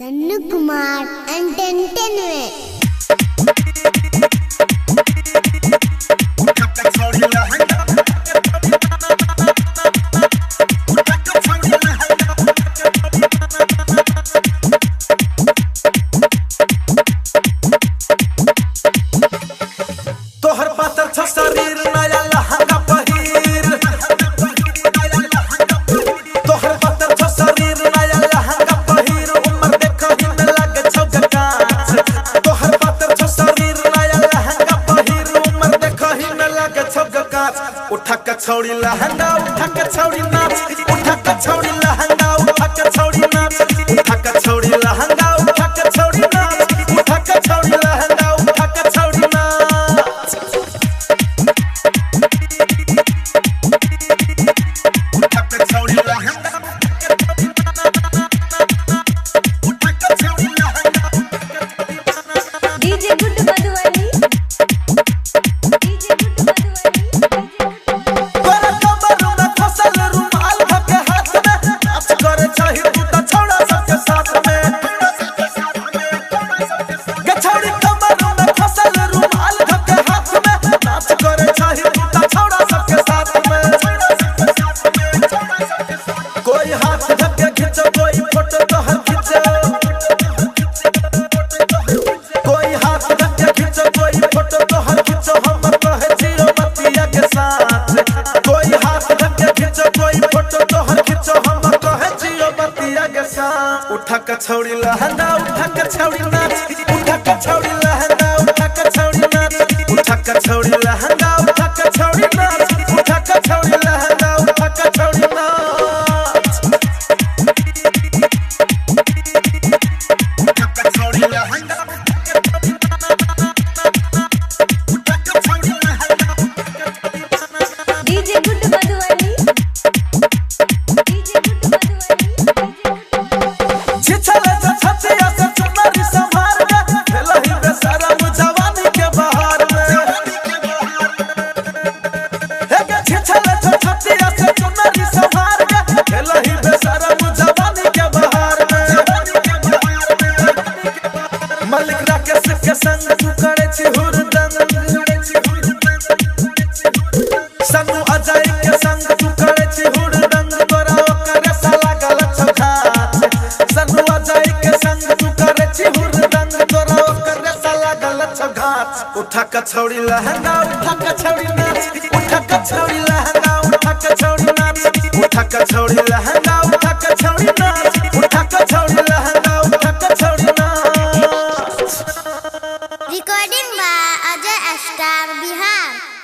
Sannu Kumar entertainment. तोहर पातर छ शरीर नया लहंगा पहिर, तोहर पातर छ शरीर नया लहंगा पहिर, उम्र देखहि में लागे छौ गकाच। तोहर पातर छ शरीर नया लहंगा पहिर, उम्र देखहि में लागे छौ गकाच। उठा के छौड़ी लहंगा उठा के छौड़ी नाच, उठा के छौड़ी लहंगा उठा के छौड़ी नाच, उठा के छौड़ी लहंगा उठा के छौड़ी नाच, उठा के छौड़ी लहंगा उठा के छौड़ी नाच। डीजे गुड मधुबनी, डीजे गुड मधुबनी। तोरा कमर में फसल रुमाल धके हाथ में, नाच करे चाही तू त छोड़ा सबके साथ में। गछौड़ी कमर में फसल रुमाल धके हाथ में, नाच करे चाही तू त छोड़ा सबके साथ में। कोई हाथ धके खींचो कोई फोटो तोहर खींचो, कोई हाथ धके खींचो कोई फोटो तोहर खींचो, हम कहे जीरो बतिया के साथ। कोई हाथ धके खींचो कोई फोटो तोहर खींचो, हम कहे जीरो बतिया के साथ। उठा के छौड़ी लहंगा उठा के छौड़ी नाच, उठा के छौड़ी लहंगा उठा के छौड़ी नाच, उठा के छौड़ी लहंगा उठा के छौड़ी नाच, उठा के छौड़ी लहंगा उठा के छौड़ी नाच। उठा के छौड़ी लहंगा डीजे गुड मधुबनी, डीजे गुड मधुबनी। छिछले जो छतिया से चुनरी संभार के, भेलहि बेशरम जवानी के बहार में। हे गे छिछले जो छतिया से चुनरी संभार के, भेलहि बेशरम जवानी के बहार में। मलिक राकेश के संग तू करे छी हुरदंग, सन्नू अजय के संग तू करे छी हुरदंग, तोरा ओकर साला गलत छौ घाट। सन्नू अजय के संग तू करे छी हुरदंग, तोरा ओकर साला गलत छौ घाट। उठा के छौड़ी लहंगा उठा के छौड़ी नाच, उठा के छौड़ी लहंगा उठा के छौड़ी नाच, उठा के छौड़ी लहंगा उठा के छौड़ी नाच, उठा के छौड़ी लहंगा उठा के छौड़ी नाच। Recording by Ajay Star Bihar.